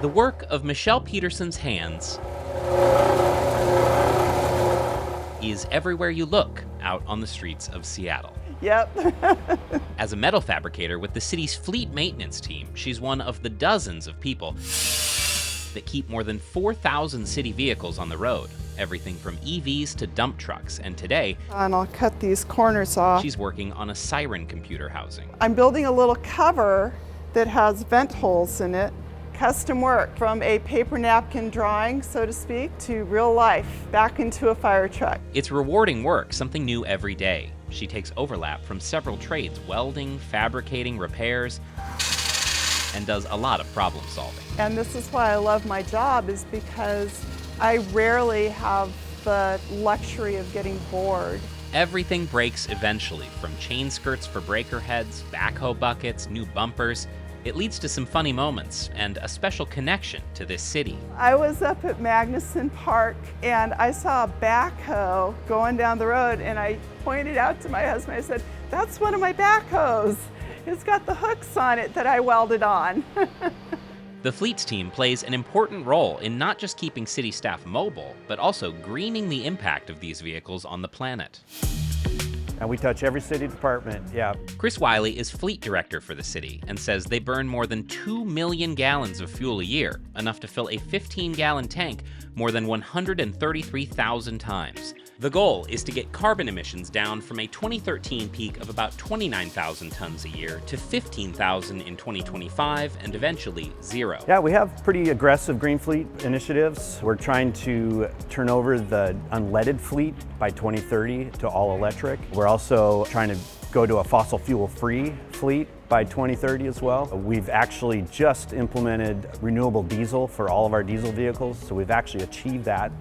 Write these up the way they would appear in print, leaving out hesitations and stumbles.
The work of Michelle Peterson's hands is everywhere you look out on the streets of Seattle. Yep. As a metal fabricator with the city's fleet maintenance team, she's one of the dozens of people that keep more than 4,000 city vehicles on the road, everything from EVs to dump trucks. And today, And I'll cut these corners off. she's working on a siren computer housing. I'm building a little cover that has vent holes in it. Custom work from a paper napkin drawing, so to speak, to real life, back into a fire truck. It's rewarding work, something new every day. She takes overlap from several trades, welding, fabricating, repairs, and does a lot of problem solving. And this is why I love my job, is because I rarely have the luxury of getting bored. Everything breaks eventually, from chain skirts for breaker heads, backhoe buckets, new bumpers. It leads to some funny moments and a special connection to this city. I was up at Magnuson Park and I saw a backhoe going down the road, and I pointed out to my husband, I said, "That's one of my backhoes. It's got the hooks on it that I welded on." The fleets team plays an important role in not just keeping city staff mobile, but also greening the impact of these vehicles on the planet. And we touch every city department, yeah. Chris Wiley is fleet director for the city and says they burn more than 2 million gallons of fuel a year, enough to fill a 15-gallon tank more than 133,000 times. The goal is to get carbon emissions down from a 2013 peak of about 29,000 tons a year to 15,000 in 2025 and eventually zero. Yeah, we have pretty aggressive green fleet initiatives. We're trying to turn over the unleaded fleet by 2030 to all electric. We're also trying to go to a fossil fuel-free fleet by 2030 as well. We've actually just implemented renewable diesel for all of our diesel vehicles, so we've actually achieved that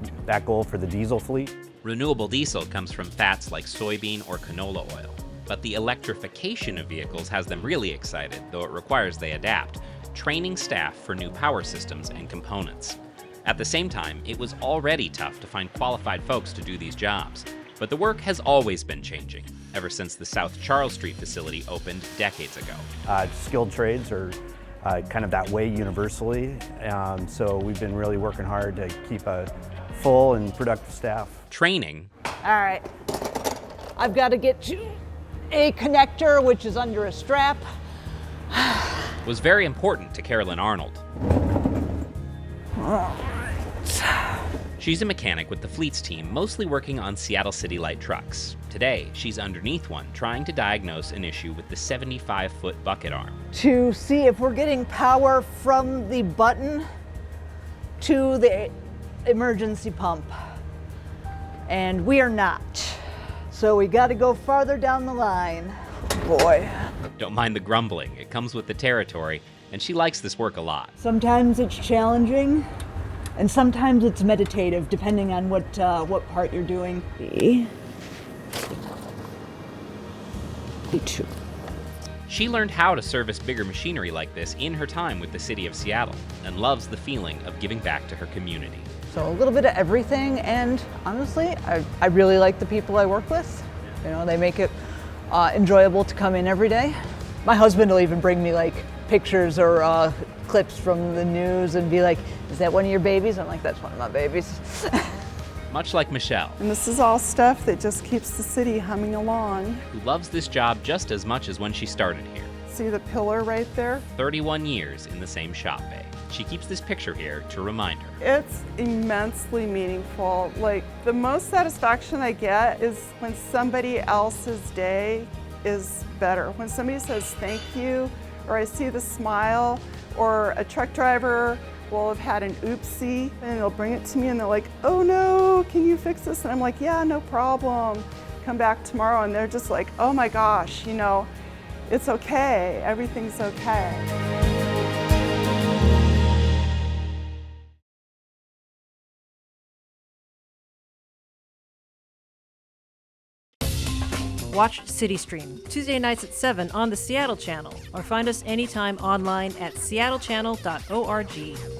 goal for the diesel fleet. Renewable diesel comes from fats like soybean or canola oil, but the electrification of vehicles has them really excited, though it requires they adapt, training staff for new power systems and components. At the same time, it was already tough to find qualified folks to do these jobs, but the work has always been changing, ever since the South Charles Street facility opened decades ago. Skilled trades are kind of that way universally, so we've been really working hard to keep a full and productive staff. Training. All right, I've got to get you a connector, which is under a strap. Was very important to Carolyn Arnold. She's a mechanic with the fleets team, mostly working on Seattle City Light trucks. Today, she's underneath one, trying to diagnose an issue with the 75-foot bucket arm. To see if we're getting power from the button to the emergency pump. And we are not. So we got to go farther down the line. Boy. Don't mind the grumbling, it comes with the territory, and she likes this work a lot. Sometimes it's challenging, and sometimes it's meditative, depending on what part you're doing. B2. She learned how to service bigger machinery like this in her time with the city of Seattle, and loves the feeling of giving back to her community. So a little bit of everything, and honestly, I really like the people I work with. You know, they make it enjoyable to come in every day. My husband will even bring me like pictures or clips from the news and be like, "Is that one of your babies?" I'm like, "That's one of my babies." Much like Michelle, And this is all stuff that just keeps the city humming along. who loves this job just as much as when she started here. See the pillar right there? 31 years in the same shop bay. She keeps this picture here to remind her. It's immensely meaningful. Like, the most satisfaction I get is when somebody else's day is better. When somebody says thank you, or I see the smile, or a truck driver will have had an oopsie and they'll bring it to me and they're like, "Oh no, can you fix this?" And I'm like, "Yeah, no problem. Come back tomorrow." And they're just like, "Oh my gosh, you know, it's okay. Everything's okay." Watch CityStream Tuesday nights at 7 on the Seattle Channel, or find us anytime online at seattle.gov.